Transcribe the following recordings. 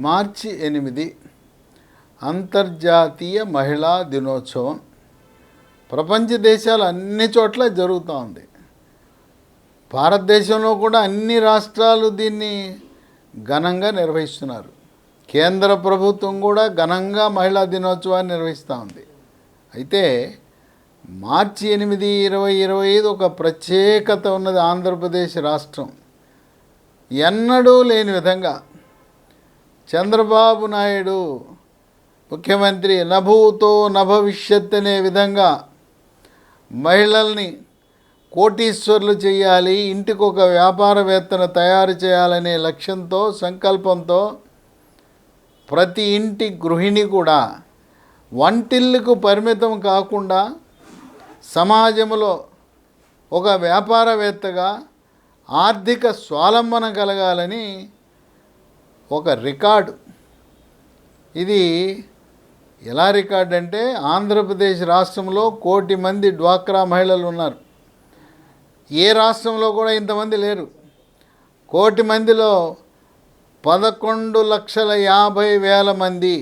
మార్చి 8 అంతర్జాతీయ మహిళా దినోత్సవం ప్రపంచ దేశాలు అన్ని చోట్ల జరుగుతూ ఉంది. భారతదేశంలో కూడా అన్ని రాష్ట్రాలు దీన్ని ఘనంగా నిర్వహిస్తున్నారు. కేంద్ర ప్రభుత్వం కూడా ఘనంగా మహిళా దినోత్సవాన్ని నిర్వహిస్తూ ఉంది. అయితే మార్చి 8, 2025 ఒక ప్రత్యేకత ఉన్నది. ఆంధ్రప్రదేశ్ రాష్ట్రం ఎన్నడూ లేని విధంగా చంద్రబాబు నాయుడు ముఖ్యమంత్రి నభూతో నభవిష్యత్ అనే విధంగా మహిళల్ని కోటీశ్వర్లు చేయాలి, ఇంటికి ఒక వ్యాపారవేత్తను తయారు చేయాలనే లక్ష్యంతో సంకల్పంతో ప్రతి ఇంటి గృహిణి కూడా వంటిల్లుకు పరిమితం కాకుండా సమాజంలో ఒక వ్యాపారవేత్తగా ఆర్థిక స్వావలంబన కలగాలని ఒక రికార్డు. ఇది ఎలా రికార్డు అంటే, ఆంధ్రప్రదేశ్ రాష్ట్రంలో 1 కోటి మంది డ్వాక్రా మహిళలు ఉన్నారు. ఏ రాష్ట్రంలో కూడా ఇంతమంది లేరు. 1 కోటి మందిలో 11,50,000 మంది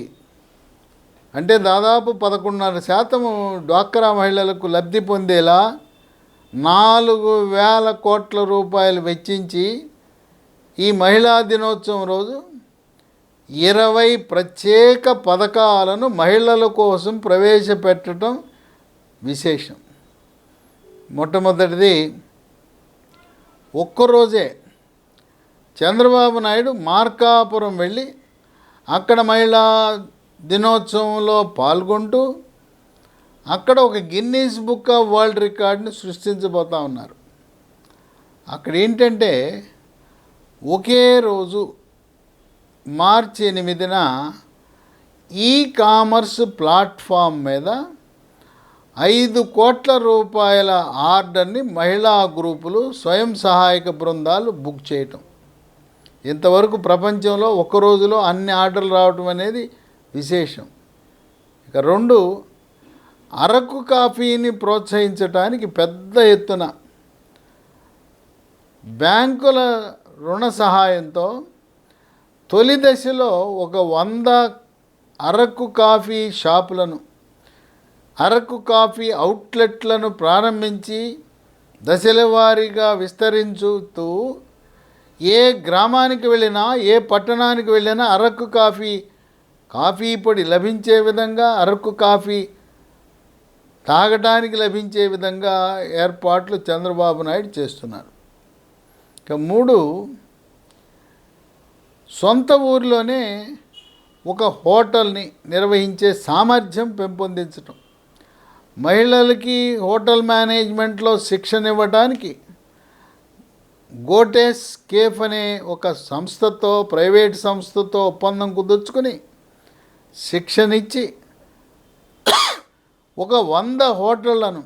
అంటే దాదాపు 11.5% డ్వాక్రా మహిళలకు లబ్ధి పొందేలా 4,000 కోట్ల రూపాయలు వెచ్చించి ఈ మహిళా దినోత్సవం రోజు 20 ప్రత్యేక పథకాలను మహిళల కోసం ప్రవేశపెట్టడం విశేషం. మొట్టమొదటిది, ఒక్కరోజే చంద్రబాబు నాయుడు మార్కాపురం వెళ్ళి అక్కడ మహిళా దినోత్సవంలో పాల్గొంటూ అక్కడ ఒక గిన్నీస్ బుక్ ఆఫ్ వరల్డ్ రికార్డుని సృష్టించబోతూ ఉన్నారు. అక్కడ ఏంటంటే, ఒకే రోజు మార్చి 8న ఈ కామర్స్ ప్లాట్ఫామ్ మీద 5 కోట్ల రూపాయల ఆర్డర్ని మహిళా గ్రూపులు, స్వయం సహాయక బృందాలు బుక్ చేయటం. ఇంతవరకు ప్రపంచంలో ఒక్క రోజులో అన్ని ఆర్డర్లు రావటం అనేది విశేషం. ఇక 2, అరకు కాఫీని ప్రోత్సహించడానికి పెద్ద ఎత్తున బ్యాంకుల రుణ సహాయంతో తొలి దశలో ఒక 100 అరకు కాఫీ షాపులను, అరకు కాఫీ అవుట్లెట్లను ప్రారంభించి దశల వారీగా విస్తరించుతూ ఏ గ్రామానికి వెళ్ళినా, ఏ పట్టణానికి వెళ్ళినా అరకు కాఫీ పొడి లభించే విధంగా, అరకు కాఫీ తాగడానికి లభించే విధంగా ఏర్పాట్లు చంద్రబాబు నాయుడు చేస్తున్నారు. ఇక 3, సొంత ఊరిలోనే ఒక హోటల్ని నిర్వహించే సామర్థ్యం పెంపొందించటం. మహిళలకి హోటల్ మేనేజ్మెంట్లో శిక్షణ ఇవ్వడానికి గోటెస్ కేఫ్ అనే ఒక సంస్థతో, ప్రైవేట్ సంస్థతో ఒప్పందం కుదుర్చుకొని శిక్షణ ఇచ్చి ఒక 100 హోటళ్లను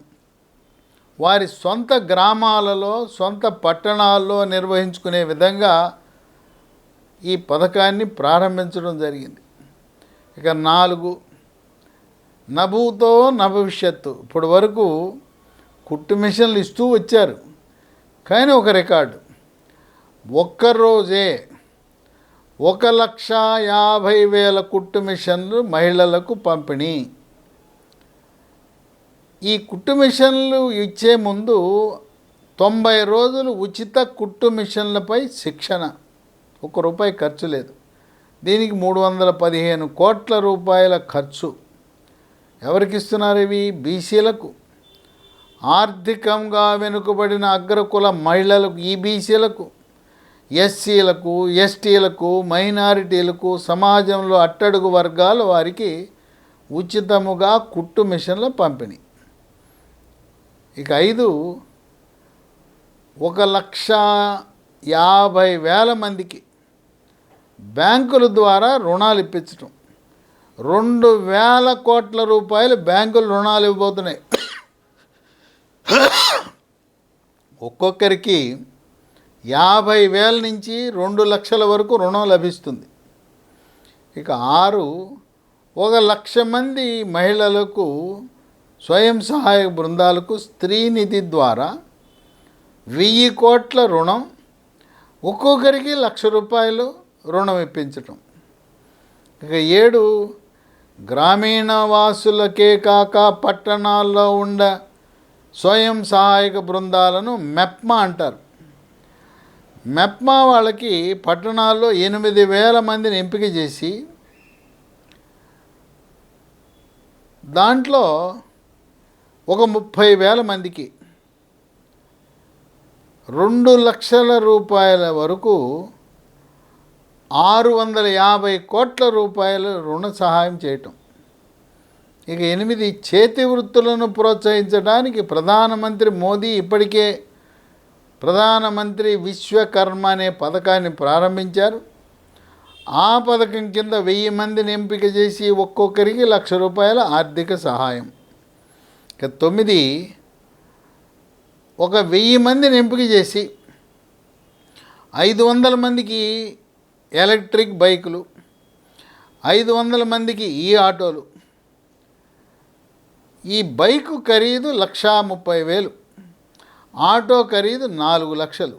వారి సొంత గ్రామాలలో, సొంత పట్టణాల్లో నిర్వహించుకునే విధంగా ఈ పథకాన్ని ప్రారంభించడం జరిగింది. ఇక 4, నభూతో నభవిష్యత్తు. ఇప్పటి వరకు కుట్టు మిషన్లు ఇస్తూ వచ్చారు, కానీ ఒక రికార్డు, ఒక్కరోజే 1,50,000 కుట్టు మిషన్లు మహిళలకు పంపిణీ. ఈ కుట్టు మిషన్లు ఇచ్చే ముందు 90 రోజులు ఉచిత కుట్టు మిషన్లపై శిక్షణ, ₹1 ఖర్చు లేదు. దీనికి 315 కోట్ల రూపాయల ఖర్చు. ఎవరికి ఇస్తున్నారు ఇవి? బీసీలకు, ఆర్థికంగా వెనుకబడిన అగ్రకుల మహిళలకు, ఈ బీసీలకు, ఎస్సీలకు, ఎస్టీలకు, మైనారిటీలకు, సమాజంలో అట్టడుగు వర్గాల వారికి ఉచితముగా కుట్టు మిషన్ల పంపిణీ. ఇక 5, 1,50,000 మందికి బ్యాంకుల ద్వారా రుణాలు ఇప్పించటం. 2,000 కోట్ల రూపాయలు బ్యాంకులు రుణాలు ఇవ్వబోతున్నాయి. ఒక్కొక్కరికి 50,000 నుంచి 2 లక్షల వరకు రుణం లభిస్తుంది. ఇక 6, 1,00,000 మంది మహిళలకు, స్వయం సహాయక బృందాలకు స్త్రీ నిధి ద్వారా 1,000 కోట్ల రుణం, ఒక్కొక్కరికి ₹1,00,000 రుణం ఇప్పించటం. ఇక 7 గ్రామీణ వాసులకే కాక పట్టణాల్లో ఉండ స్వయం సహాయక బృందాలను మెప్మా అంటారు. మెప్మా వాళ్ళకి పట్టణాల్లో 8,000 మందిని ఎంపిక చేసి దాంట్లో ఒక 30,000 మందికి 2 లక్షల రూపాయల వరకు 650 కోట్ల రూపాయలు రుణ సహాయం చేయటం. ఇక 8 చేతి వృత్తులను ప్రోత్సహించడానికి ప్రధానమంత్రి మోదీ ఇప్పటికే ప్రధానమంత్రి విశ్వకర్మ అనే పథకాన్ని ప్రారంభించారు. ఆ పథకం కింద 1000 మందిని ఎంపిక చేసి ఒక్కొక్కరికి ₹1,00,000 ఆర్థిక సహాయం. ఇక 9 ఒక 1000 మందిని ఎంపిక చేసి 500 మందికి ఎలక్ట్రిక్ బైకులు, 500 మందికి ఈ ఆటోలు. ఈ బైకు ఖరీదు 1,30,000, ఆటో ఖరీదు 4 లక్షలు.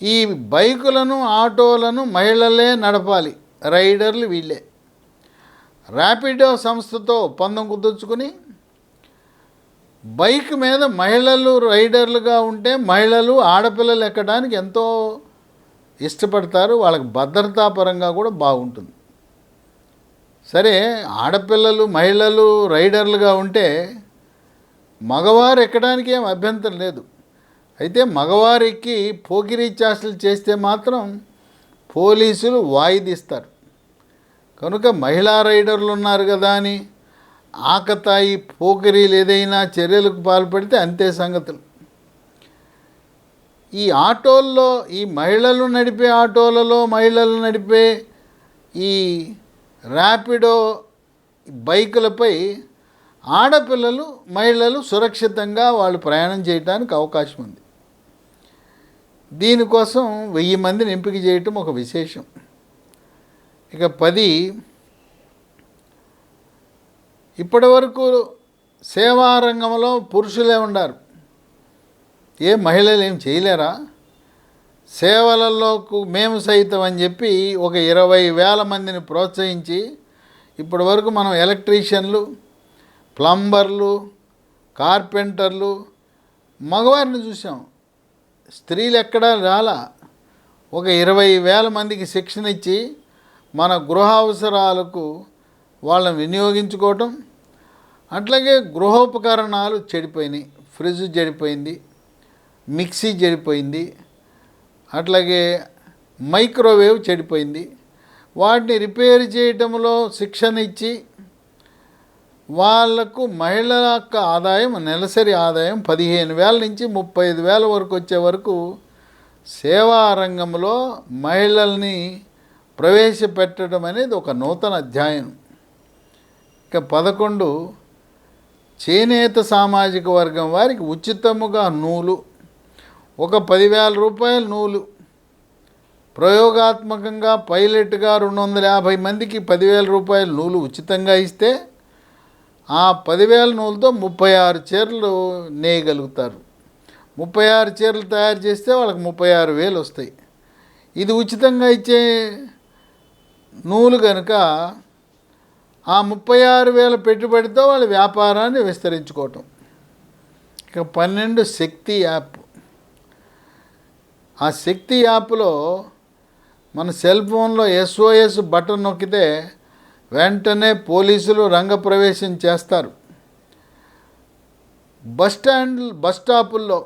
ఈ బైకులను ఆటోలను మహిళలే నడపాలి, రైడర్లు వీళ్ళే. ర్యాపిడో సంస్థతో ఒప్పందం కుదుర్చుకుని బైక్ మీద మహిళలు రైడర్లుగా ఉంటే మహిళలు ఆడపిల్లలు ఎక్కడానికి ఎంతో ఇష్టపడతారు, వాళ్ళకి భద్రతాపరంగా కూడా బాగుంటుంది. సరే, ఆడపిల్లలు మహిళలు రైడర్లుగా ఉంటే మగవారు ఎక్కడానికి ఏం అభ్యంతరం లేదు. అయితే మగవారు ఎక్కి పోకిరీ చేష్టలు చేస్తే మాత్రం పోలీసులు వాయిదిస్తారు. కనుక మహిళా రైడర్లు ఉన్నారు కదా అని ఆకతాయి పోకిరీలు ఏదైనా చర్యలకు పాల్పడితే అంతే సంగతులు. ఈ ఆటోల్లో ఈ మహిళలు నడిపే ఆటోలలో మహిళలు నడిపే ఈ ర్యాపిడో బైకులపై ఆడపిల్లలు మహిళలు సురక్షితంగా వాళ్ళు ప్రయాణం చేయడానికి అవకాశం ఉంది. దీనికోసం 1000 మందిని ఎంపిక చేయటం ఒక విశేషం. ఇక 10 ఇప్పటి వరకు సేవా రంగంలో పురుషులే ఉన్నారు. ఏ మహిళలు ఏం చేయలేరా? సేవలలోకి మేము సైతం అని చెప్పి ఒక 20,000 మందిని ప్రోత్సహించి ఇప్పటి వరకు మనం ఎలక్ట్రీషియన్లు, ప్లంబర్లు, కార్పెంటర్లు మగవారిని చూసాం, స్త్రీలు ఎక్కడా రాలా. ఒక 20,000 మందికి శిక్షణ ఇచ్చి మన గృహ అవసరాలకు వాళ్ళని వినియోగించుకోవటం. అట్లాగే గృహోపకరణాలు చెడిపోయినాయి, ఫ్రిడ్జ్ చెడిపోయింది, మిక్సీ చెడిపోయింది, అట్లాగే మైక్రోవేవ్ చెడిపోయింది. వాటిని రిపేర్ చేయటంలో శిక్షణ ఇచ్చి వాళ్లకు మహిళల యొక్క ఆదాయం, నెలసరి ఆదాయం 15,000 నుంచి 35,000 వరకు వచ్చే వరకు సేవా రంగంలో మహిళల్ని ప్రవేశపెట్టడం అనేది ఒక నూతన అధ్యాయం. ఇక 11 చేనేత సామాజిక వర్గం వారికి ఉచితముగా నూలు, ఒక 10,000 రూపాయల నూలు. ప్రయోగాత్మకంగా పైలట్గా 250 మందికి 10,000 రూపాయల నూలు ఉచితంగా ఇస్తే ఆ 10,000 నూలుతో 36 చీరలు నేయగలుగుతారు. 36 చీరలు తయారు చేస్తే వాళ్ళకి 36,000 వస్తాయి. ఇది ఉచితంగా ఇచ్చే నూలు కనుక ఆ 36,000 పెట్టుబడితో వాళ్ళ వ్యాపారాన్ని విస్తరించుకోవటం. ఇక 12 శక్తి యాప్. ఆ శక్తి యాప్లో మన సెల్ ఫోన్లో SOS బటన్ నొక్కితే వెంటనే పోలీసులు రంగప్రవేశం చేస్తారు. బస్ స్టాపుల్లో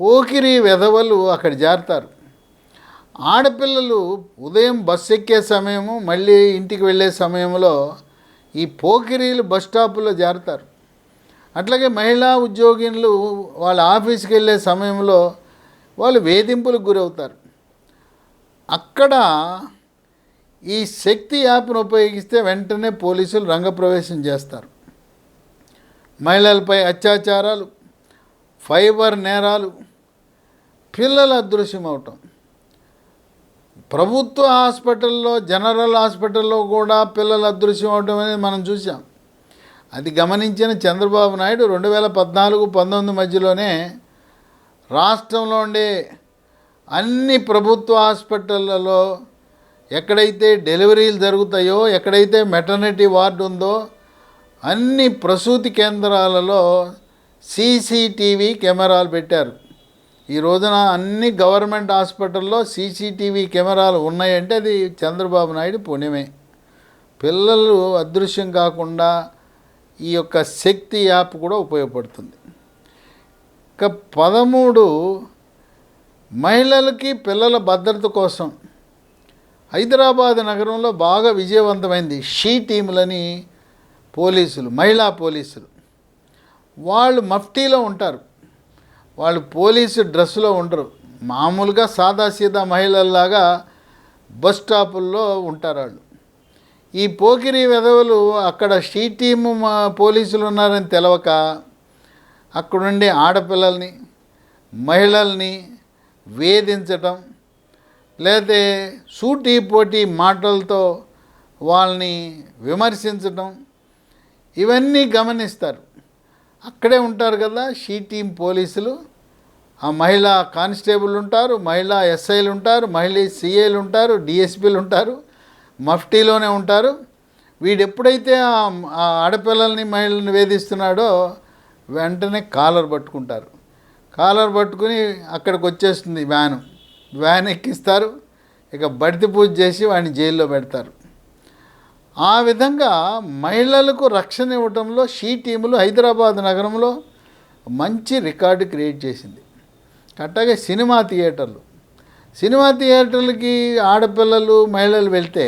పోకిరీ వెధవలు అక్కడ చేరతారు. ఆడపిల్లలు ఉదయం బస్సు ఎక్కే సమయము, మళ్ళీ ఇంటికి వెళ్ళే సమయంలో ఈ పోకిరీలు బస్ స్టాపుల్లో చేరతారు. అట్లాగే మహిళా ఉద్యోగినులు వాళ్ళ ఆఫీస్కి వెళ్ళే సమయంలో వాళ్ళు వేధింపులకు గురవుతారు. అక్కడ ఈ శక్తి యాప్ను ఉపయోగిస్తే వెంటనే పోలీసులు రంగప్రవేశం చేస్తారు. మహిళలపై అత్యాచారాలు, ఫైబర్ నేరాలు, పిల్లల అదృశ్యం అవటం. ప్రభుత్వ హాస్పిటల్లో, జనరల్ హాస్పిటల్లో కూడా పిల్లల అదృశ్యం అవటం అనేది మనం చూసాం. అది గమనించిన చంద్రబాబు నాయుడు 2014-19 మధ్యలోనే రాష్ట్రంలో ఉండే అన్ని ప్రభుత్వ హాస్పిటళ్లలో ఎక్కడైతే డెలివరీలు జరుగుతాయో, ఎక్కడైతే మెటర్నిటీ వార్డు ఉందో అన్ని ప్రసూతి కేంద్రాలలో సీసీటీవీ కెమెరాలు పెట్టారు. ఈ రోజున అన్ని గవర్నమెంట్ హాస్పిటల్లో సీసీటీవీ కెమెరాలు ఉన్నాయంటే అది చంద్రబాబు నాయుడు పుణ్యమే. పిల్లలు అదృశ్యం కాకుండా ఈ యొక్క శక్తి యాప్ కూడా ఉపయోగపడుతుంది. ఇక 13 మహిళలకి పిల్లల భద్రత కోసం హైదరాబాద్ నగరంలో బాగా విజయవంతమైంది షీ టీములని పోలీసులు, మహిళా పోలీసులు. వాళ్ళు మఫ్టీలో ఉంటారు, వాళ్ళు పోలీసు డ్రెస్సులో ఉండరు, మామూలుగా సాదాసీదా మహిళల్లాగా బస్ స్టాపుల్లో ఉంటారు వాళ్ళు. ఈ పోకిరి వెధవలు అక్కడ షీ టీము పోలీసులు ఉన్నారని తెలవక అక్కడుండే ఆడపిల్లల్ని, మహిళల్ని వేధించటం, లేదా సూటీ పోటీ మాటలతో వాళ్ళని విమర్శించటం, ఇవన్నీ గమనిస్తారు. అక్కడే ఉంటారు కదా షీ టీం పోలీసులు. ఆ మహిళా కానిస్టేబుల్ ఉంటారు, మహిళా ఎస్ఐలు ఉంటారు, మహిళా సిఐలు ఉంటారు, డిఎస్పీలు ఉంటారు, మఫ్టీలోనే ఉంటారు. వీడు ఎప్పుడైతే ఆ ఆడపిల్లల్ని మహిళల్ని వేధిస్తున్నాడో వెంటనే కాలర్ పట్టుకుంటారు. కాలర్ పట్టుకుని అక్కడికి వచ్చేస్తుంది వ్యాన్ ఎక్కిస్తారు. ఇక బడితి పూజ చేసి వాడిని జైల్లో పెడతారు. ఆ విధంగా మహిళలకు రక్షణ ఇవ్వడంలో షీ టీములు హైదరాబాద్ నగరంలో మంచి రికార్డు క్రియేట్ చేసింది. అట్లాగే సినిమా థియేటర్లకి ఆడపిల్లలు మహిళలు వెళ్తే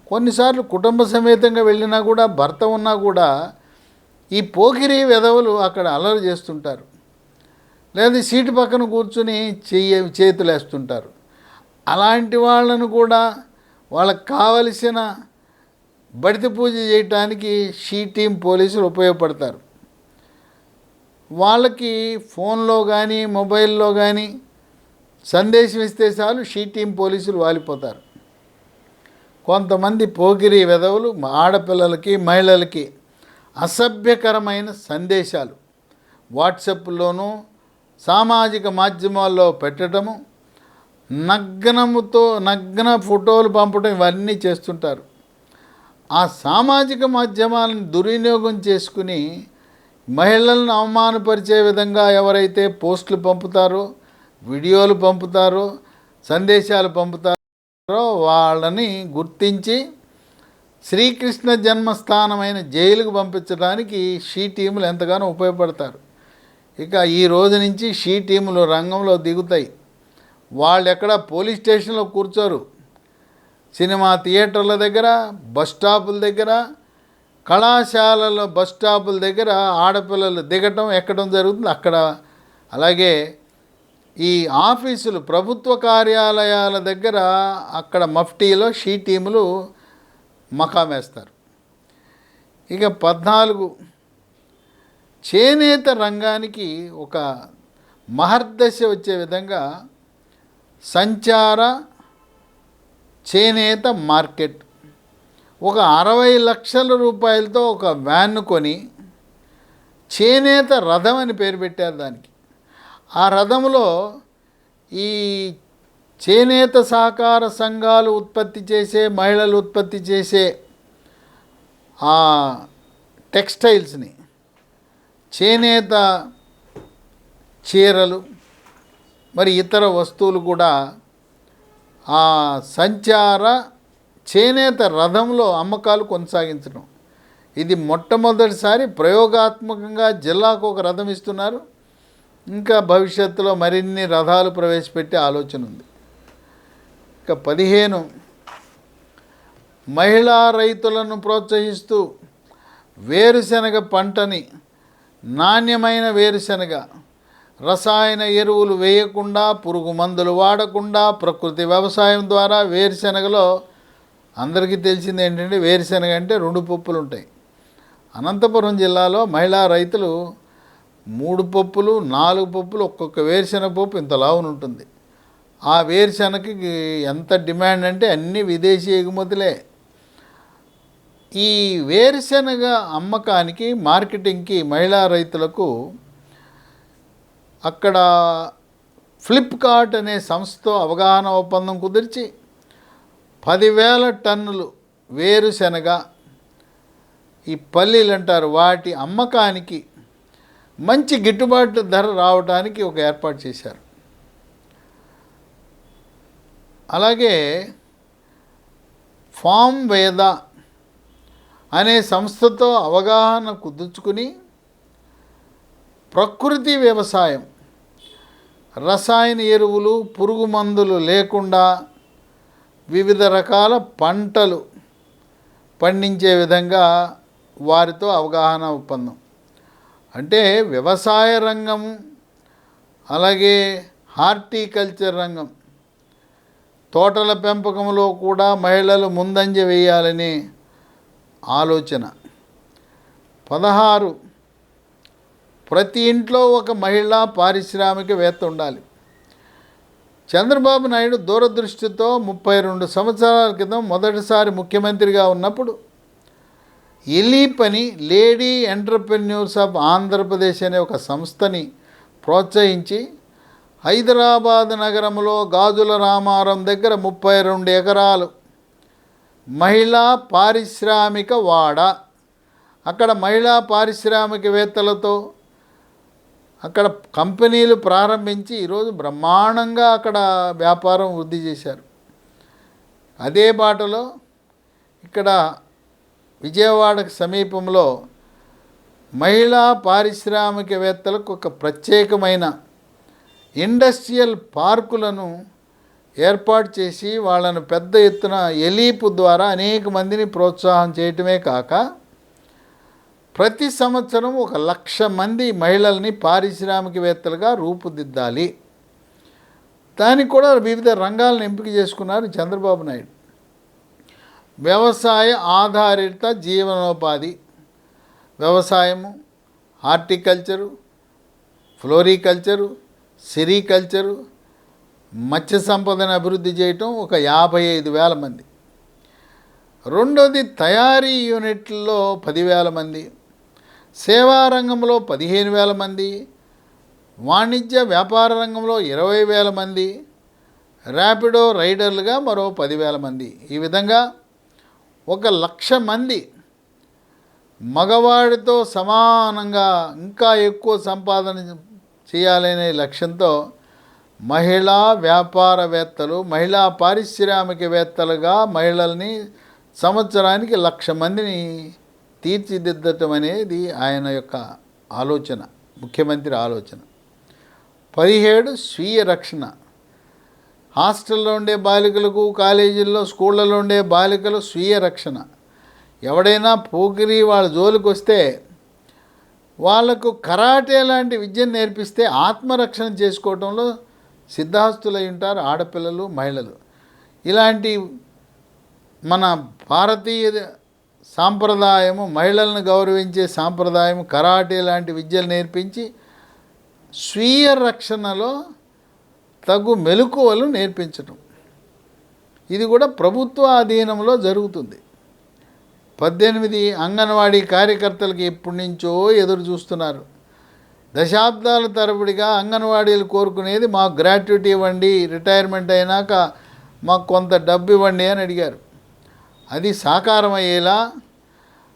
కొన్నిసార్లు కుటుంబ సమేతంగా వెళ్ళినా కూడా, భర్త ఉన్నా కూడా ఈ పోకిరి వెధవలు అక్కడ అల్లరి చేస్తుంటారు, లేదా సీటు పక్కన కూర్చుని చేతులు వేస్తుంటారు. అలాంటి వాళ్ళను కూడా వాళ్ళకు కావలసిన బడిత పూజ చేయటానికి షీ టీం పోలీసులు ఉపయోగపడతారు. వాళ్ళకి ఫోన్లో కానీ మొబైల్లో కానీ సందేశం ఇస్తే చాలు షీ టీం పోలీసులు వాలిపోతారు. కొంతమంది పోకిరి వెధవులు ఆడపిల్లలకి మహిళలకి అసభ్యకరమైన సందేశాలు వాట్సాప్లోనూ సామాజిక మాధ్యమాల్లో పెట్టడము, నగ్న ఫోటోలు పంపడం, ఇవన్నీ చేస్తుంటారు. ఆ సామాజిక మాధ్యమాలను దుర్వినియోగం చేసుకుని మహిళలను అవమానపరిచే విధంగా ఎవరైతే పోస్టులు పంపుతారో, వీడియోలు పంపుతారో, సందేశాలు పంపుతారో వాళ్ళని గుర్తించి శ్రీకృష్ణ జన్మస్థానమైన జైలుకు పంపించడానికి షీ టీములు ఎంతగానో ఉపయోగపడతారు. ఇక ఈ రోజు నుంచి షీ టీములు రంగంలో దిగుతాయి. వాళ్ళు ఎక్కడ పోలీస్ స్టేషన్లో కూర్చోరు, సినిమా థియేటర్ల దగ్గర, బస్ స్టాపుల దగ్గర, కళాశాలలో బస్ స్టాపుల దగ్గర ఆడపిల్లలు దిగటం ఎక్కడం జరుగుతుంది అక్కడ. అలాగే ఈ ఆఫీసులు, ప్రభుత్వ కార్యాలయాల దగ్గర అక్కడ మఫ్టీలో షీ టీములు మకామేస్తారు. ఇక 14 చేనేత రంగానికి ఒక మహర్దశ వచ్చే విధంగా సంచార చేనేత మార్కెట్ ఒక 60 లక్షల రూపాయలతో ఒక వ్యాన్ కొని చేనేత రథం అని పేరు పెట్టారు దానికి. ఆ రథంలో ఈ చేనేత సహకార సంఘాలు ఉత్పత్తి చేసే, మహిళలు ఉత్పత్తి చేసే ఆ టెక్స్టైల్స్ని, చేనేత చీరలు మరి ఇతర వస్తువులు కూడా ఆ సంచార చేనేత రథంలో అమ్మకాలు కొనసాగించడం. ఇది మొట్టమొదటిసారి ప్రయోగాత్మకంగా జిల్లాకు ఒక రథం ఇస్తున్నారు. ఇంకా భవిష్యత్తులో మరిన్ని రథాలు ప్రవేశపెట్టే ఆలోచన ఉంది. ఇక 15 మహిళా రైతులను ప్రోత్సహిస్తూ వేరుశనగ పంటని, నాణ్యమైన వేరుశనగ, రసాయన ఎరువులు వేయకుండా, పురుగు మందులు వాడకుండా ప్రకృతి వ్యవసాయం ద్వారా వేరుశనగలో అందరికీ తెలిసింది ఏంటంటే వేరుశనగ అంటే 2 పప్పులు ఉంటాయి. అనంతపురం జిల్లాలో మహిళా రైతులు 3 పప్పులు, 4 పప్పులు, ఒక్కొక్క వేరుశనగ పప్పు ఇంత లావున ఉంటుంది. ఆ వేరుశనగకి ఎంత డిమాండ్ అంటే అన్ని విదేశీ ఎగుమతులే. ఈ వేరుశనగ అమ్మకానికి, మార్కెటింగ్కి మహిళా రైతులకు అక్కడ ఫ్లిప్కార్ట్ అనే సంస్థతో అవగాహన ఒప్పందం కుదిర్చి 10,000 టన్నులు వేరుశనగ, ఈ పల్లీలు అంటారు, వాటి అమ్మకానికి మంచి గిట్టుబాటు ధర రావడానికి ఒక ఏర్పాటు చేశారు. అలాగే ఫామ్ వేద అనే సంస్థతో అవగాహన కుదుర్చుకుని ప్రకృతి వ్యవసాయం, రసాయన ఎరువులు, పురుగు మందులు లేకుండా వివిధ రకాల పంటలు పండించే విధంగా వారితో అవగాహన ఒప్పందం. అంటే వ్యవసాయ రంగం, అలాగే హార్టికల్చర్ రంగం, తోటల పెంపకంలో కూడా మహిళలు ముందంజ వేయాలని ఆలోచన. 16 ప్రతి ఇంట్లో ఒక మహిళా పారిశ్రామికవేత్త ఉండాలి. చంద్రబాబు నాయుడు దూరదృష్టితో 32 సంవత్సరాల క్రితం మొదటిసారి ముఖ్యమంత్రిగా ఉన్నప్పుడు ఎలీప్ అని లేడీ ఎంటర్‌ప్రెన్యూర్స్ ఆఫ్ ఆంధ్రప్రదేశ్ అనే ఒక సంస్థని ప్రోత్సహించి హైదరాబాద్ నగరంలో గాజుల రామారం దగ్గర 32 ఎకరాలు మహిళా పారిశ్రామిక వాడ, అక్కడ మహిళా పారిశ్రామికవేత్తలతో అక్కడ కంపెనీలు ప్రారంభించి ఈరోజు బ్రహ్మాండంగా అక్కడ వ్యాపారం వృద్ధి చేశారు. అదే బాటలో ఇక్కడ విజయవాడకు సమీపంలో మహిళా పారిశ్రామికవేత్తలకు ఒక ప్రత్యేకమైన ఇండస్ట్రియల్ పార్కులను ఏర్పాటు చేసి వాళ్ళను పెద్ద ఎత్తున ఎలీప్ ద్వారా అనేక మందిని ప్రోత్సాహం చేయటమే కాక ప్రతి సంవత్సరం 1,00,000 మంది మహిళల్ని పారిశ్రామికవేత్తలుగా రూపుదిద్దాలి. దానికి కూడా వివిధ రంగాలను ఎంపిక చేసుకున్నారు చంద్రబాబు నాయుడు. వ్యవసాయ ఆధారిత జీవనోపాధి, వ్యవసాయము, హార్టికల్చరు, ఫ్లోరికల్చరు, సెరికల్చరు, మత్స్య సంపదను అభివృద్ధి చేయటం ఒక 55,000 మంది. రెండోది తయారీ యూనిట్లలో 10,000 మంది, సేవా రంగంలో 15,000 మంది, వాణిజ్య వ్యాపార రంగంలో 20,000 మంది, ర్యాపిడో రైడర్లుగా మరో 10,000 మంది. ఈ విధంగా 1,00,000 మంది మగవాడితో సమానంగా ఇంకా ఎక్కువ సంపాదన చేయాలనే లక్ష్యంతో మహిళా వ్యాపారవేత్తలు, మహిళా పారిశ్రామికవేత్తలుగా మహిళల్ని సంవత్సరానికి 1,00,000 మందిని తీర్చిదిద్దటం అనేది ఆయన యొక్క ఆలోచన, ముఖ్యమంత్రి ఆలోచన. 17 స్వీయ రక్షణ. హాస్టల్లో ఉండే బాలికలకు, కాలేజీల్లో, స్కూళ్ళలో ఉండే బాలికలు స్వీయ రక్షణ. ఎవడైనా పోకిరి వాళ్ళ జోలికి వస్తే వాళ్లకు కరాటే లాంటి విద్యను నేర్పిస్తే ఆత్మరక్షణ చేసుకోవడంలో సిద్ధాస్తులై ఉంటారు ఆడపిల్లలు, మహిళలు. ఇలాంటి మన భారతీయ సాంప్రదాయము, మహిళలను గౌరవించే సాంప్రదాయం, కరాటే లాంటి విద్యలు నేర్పించి స్వీయ రక్షణలో తగు మెలకువలు నేర్పించటం. ఇది కూడా ప్రభుత్వ అధీనంలో జరుగుతుంది. 18 అంగన్వాడీ కార్యకర్తలకి ఎప్పటి నుంచో ఎదురు చూస్తున్నారు. దశాబ్దాల తరబడిగా అంగన్వాడీలు కోరుకునేది మాకు గ్రాట్యుటీ ఇవ్వండి, రిటైర్మెంట్ అయినాక మాకు కొంత డబ్బు ఇవ్వండి అని అడిగారు. అది సాకారం అయ్యేలా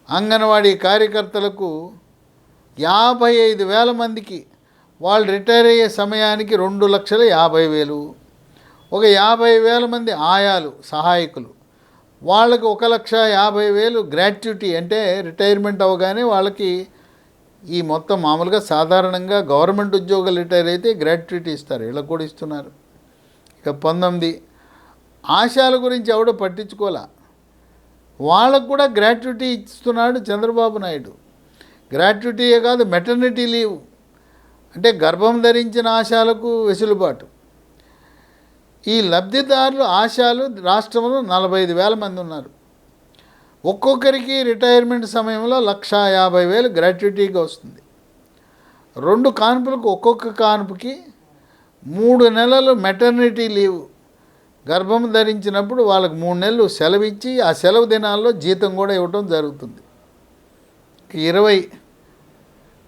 అంగన్వాడీ కార్యకర్తలకు 55,000 మందికి వాళ్ళు రిటైర్ అయ్యే సమయానికి 2,50,000, ఒక 50,000 మంది ఆయాలు, సహాయకులు, వాళ్ళకి 1,50,000 గ్రాట్యుటీ. అంటే రిటైర్మెంట్ అవ్వగానే వాళ్ళకి ఈ మొత్తం మామూలుగా సాధారణంగా గవర్నమెంట్ ఉద్యోగాలు రిటైర్ అయితే గ్రాట్యుటీ ఇస్తారు, వీళ్ళకి కూడా ఇస్తున్నారు. ఇక 19 ఆశాల గురించి ఎవడో పట్టించుకోలే, వాళ్ళకు కూడా గ్రాట్యుటీ ఇస్తున్నాడు చంద్రబాబు నాయుడు. గ్రాట్యుటీయే కాదు, మెటర్నిటీ లీవ్ అంటే గర్భం ధరించిన ఆశాలకు వెసులుబాటు. ఈ లబ్ధిదారులు ఆశాలు రాష్ట్రంలో 45,000 మంది ఉన్నారు. ఒక్కొక్కరికి రిటైర్మెంట్ సమయంలో 1,50,000 గ్రాట్యుటీగా వస్తుంది. 2 కాన్పులకు ఒక్కొక్క కాన్పుకి 3 నెలలు మెటర్నిటీ లీవ్, గర్భం ధరించినప్పుడు వాళ్ళకి 3 నెలలు సెలవు ఇచ్చి ఆ సెలవు దినాల్లో జీతం కూడా ఇవ్వటం జరుగుతుంది. 20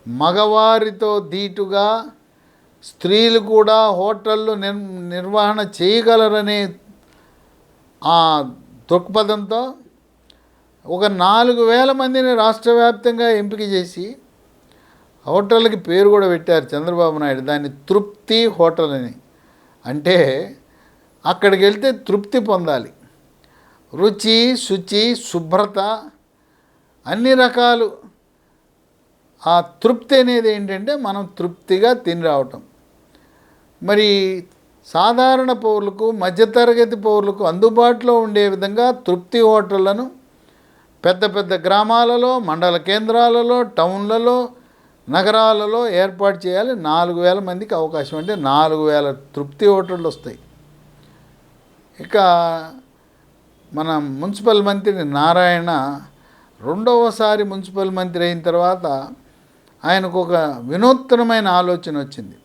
మగవారితో ధీటుగా స్త్రీలు కూడా హోటళ్ళు నిర్వహణ చేయగలరనే ఆ దృక్పథంతో ఒక 4,000 మందిని రాష్ట్ర వ్యాప్తంగా ఎంపిక చేసి హోటల్కి పేరు కూడా పెట్టారు చంద్రబాబు నాయుడు. దాన్ని తృప్తి హోటల్ అని. అంటే అక్కడికి వెళ్తే తృప్తి పొందాలి. రుచి, శుచి, శుభ్రత అన్ని రకాలు. ఆ తృప్తి అనేది ఏంటంటే మనం తృప్తిగా తిని రావటం. మరి సాధారణ పౌరులకు, మధ్యతరగతి పౌరులకు అందుబాటులో ఉండే విధంగా తృప్తి హోటళ్లను పెద్ద పెద్ద గ్రామాలలో, మండల కేంద్రాలలో, టౌన్లలో, నగరాలలో ఏర్పాటు చేయాలి. 4,000 మందికి అవకాశం. అంటే 4,000 తృప్తి హోటళ్ళు వస్తాయి. ఇక మన మున్సిపల్ మంత్రి నారాయణ రెండవసారి మున్సిపల్ మంత్రి అయిన తర్వాత ఆయనకు ఒక వినూత్నమైన ఆలోచన వచ్చింది.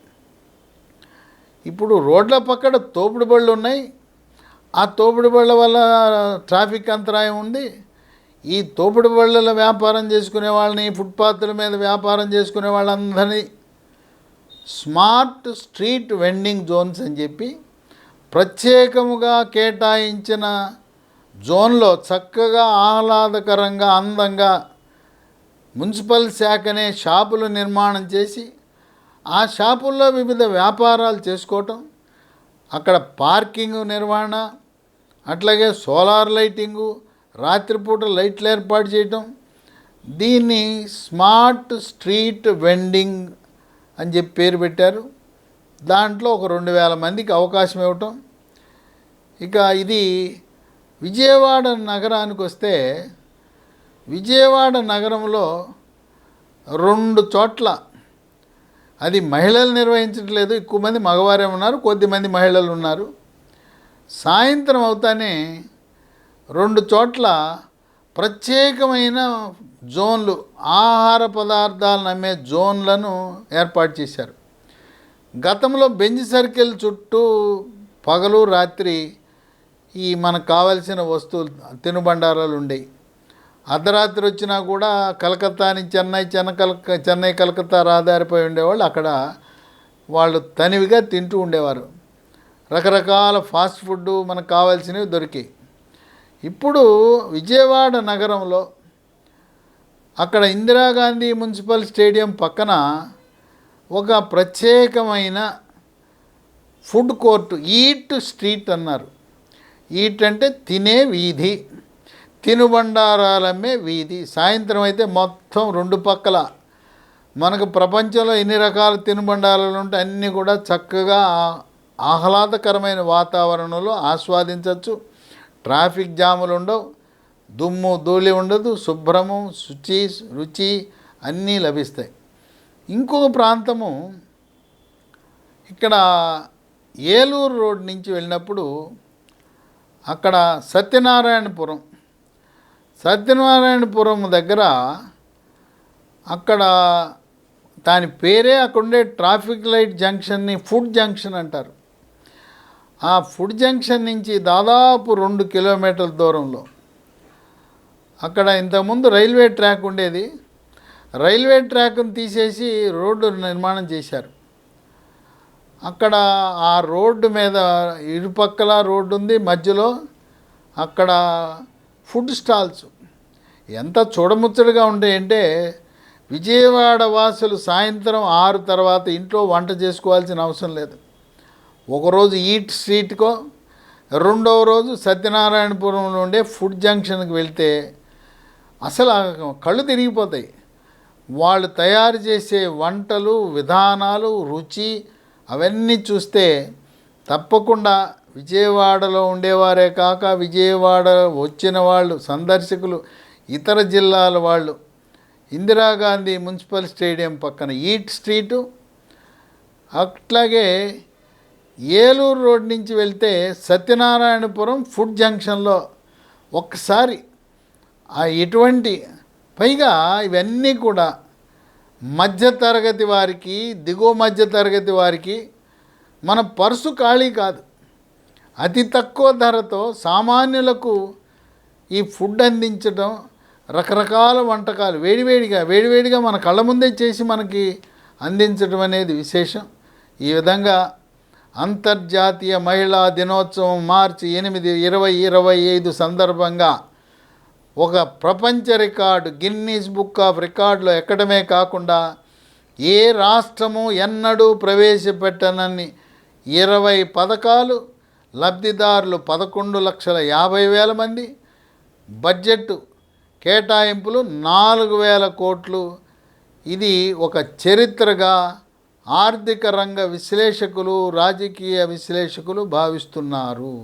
ఇప్పుడు రోడ్ల పక్కన తోపుడు బళ్ళు ఉన్నాయి. ఆ తోపుడు బళ్ళ వల్ల ట్రాఫిక్ అంతరాయం ఉంది. ఈ తోపుడు బళ్ళల వ్యాపారం చేసుకునే వాళ్ళని, ఫుట్పాత్ల మీద వ్యాపారం చేసుకునే వాళ్ళందరినీ స్మార్ట్ స్ట్రీట్ వెండింగ్ జోన్స్ అని చెప్పి ప్రత్యేకముగా కేటాయించిన జోన్లో చక్కగా ఆహ్లాదకరంగా అందంగా మున్సిపల్ శాఖనే షాపులు నిర్మాణం చేసి ఆ షాపుల్లో వివిధ వ్యాపారాలు చేసుకోవటం, అక్కడ పార్కింగ్ నిర్వహణ, అట్లాగే సోలార్ లైటింగు, రాత్రిపూట లైట్లు ఏర్పాటు చేయటం, దీన్ని స్మార్ట్ స్ట్రీట్ వెండింగ్ అని చెప్పి పేరు పెట్టారు. దాంట్లో ఒక 2,000 మందికి అవకాశం ఇవ్వటం. ఇక ఇది విజయవాడ నగరానికి వస్తే, విజయవాడ నగరంలో 2 చోట్ల, అది మహిళలు నిర్వహించట్లేదు, ఎక్కువ మంది మగవారే ఉన్నారు, కొద్దిమంది మహిళలు ఉన్నారు. సాయంత్రం అవుతానే 2 చోట్ల ప్రత్యేకమైన జోన్లు, ఆహార పదార్థాలను అమ్మే జోన్లను ఏర్పాటు చేశారు. గతంలో బెంజ్ సర్కిల్ చుట్టూ పగలు రాత్రి ఈ మనకు కావలసిన వస్తువులు, తినుబండారాలు ఉండేవి. అర్ధరాత్రి వచ్చినా కూడా కలకత్తా నుంచి చెన్నై కలకత్తా రహదారిపై ఉండేవాళ్ళు అక్కడ వాళ్ళు తనివిగా తింటూ ఉండేవారు. రకరకాల ఫాస్ట్ ఫుడ్ మనకు కావాల్సినవి దొరికాయి. ఇప్పుడు విజయవాడ నగరంలో అక్కడ ఇందిరాగాంధీ మున్సిపల్ స్టేడియం పక్కన ఒక ప్రత్యేకమైన ఫుడ్ కోర్టు, ఈట్ స్ట్రీట్ అన్నారు. ఈట్ అంటే తినే వీధి, తినుబండారాలమ్మే వీధి. సాయంత్రం అయితే మొత్తం 2 పక్కల మనకు ప్రపంచంలో ఎన్ని రకాల తినుబండారాలు ఉంటే అన్నీ కూడా చక్కగా ఆహ్లాదకరమైన వాతావరణంలో ఆస్వాదించవచ్చు. ట్రాఫిక్ జాములు ఉండవు, దుమ్ము ధూళి ఉండదు, శుభ్రము, శుచి, రుచి అన్నీ లభిస్తాయి. ఇంకొక ప్రాంతము, ఇక్కడ ఏలూరు రోడ్ నుంచి వెళ్ళినప్పుడు అక్కడ సత్యనారాయణపురం దగ్గర, అక్కడ దాని పేరే అక్కడుండే ట్రాఫిక్ లైట్ జంక్షన్ని ఫుడ్ జంక్షన్ అంటారు. ఆ ఫుడ్ జంక్షన్ నుంచి దాదాపు 2 కిలోమీటర్ల దూరంలో అక్కడ ఇంతకుముందు రైల్వే ట్రాక్ ఉండేది. రైల్వే ట్రాక్ను తీసేసి రోడ్డు నిర్మాణం చేశారు. అక్కడ ఆ రోడ్డు మీద ఇరుపక్కల రోడ్డు ఉంది, మధ్యలో అక్కడ ఫుడ్ స్టాల్స్ ఎంత చూడముచ్చటగా ఉంటాయంటే, విజయవాడ వాసులు సాయంత్రం 6 తర్వాత ఇంట్లో వంట చేసుకోవాల్సిన అవసరం లేదు. ఒకరోజు ఈట్ స్ట్రీట్కో, రెండవ రోజు సత్యనారాయణపురంలో ఉండే ఫుడ్ జంక్షన్కి వెళ్తే అసలు కళ్ళు తిరిగిపోతాయి. వాళ్ళు తయారు చేసే వంటలు, విధానాలు, రుచి అవన్నీ చూస్తే తప్పకుండా విజయవాడలో ఉండేవారే కాక విజయవాడ వచ్చిన వాళ్ళు, సందర్శకులు, ఇతర జిల్లాల వాళ్ళు ఇందిరాగాంధీ మున్సిపల్ స్టేడియం పక్కన ఈట్ స్ట్రీటు, అట్లాగే ఏలూరు రోడ్ నుంచి వెళ్తే సత్యనారాయణపురం ఫుడ్ జంక్షన్లో ఒక్కసారి ఎటువంటి, పైగా ఇవన్నీ కూడా మధ్యతరగతి వారికి, దిగువ మధ్యతరగతి వారికి మన పర్సు ఖాళీ కాదు, అతి తక్కువ ధరతో సామాన్యులకు ఈ ఫుడ్ అందించడం, రకరకాల వంటకాలు వేడివేడిగా మన కళ్ళ ముందే చేసి మనకి అందించడం అనేది విశేషం. ఈ విధంగా అంతర్జాతీయ మహిళా దినోత్సవం మార్చి 8, 2025 సందర్భంగా ఒక ప్రపంచ రికార్డు గిన్నీస్ బుక్ ఆఫ్ రికార్డులో ఎక్కడమే కాకుండా ఏ రాష్ట్రము ఎన్నడూ ప్రవేశపెట్టనన్ని 20 పథకాలు, లబ్ధిదారులు 11,50,000 మంది, బడ్జెట్ కేటాయింపులు 4,000 కోట్లు. ఇది ఒక చరిత్రగా ఆర్థిక రంగ విశ్లేషకులు, రాజకీయ విశ్లేషకులు భావిస్తున్నారు.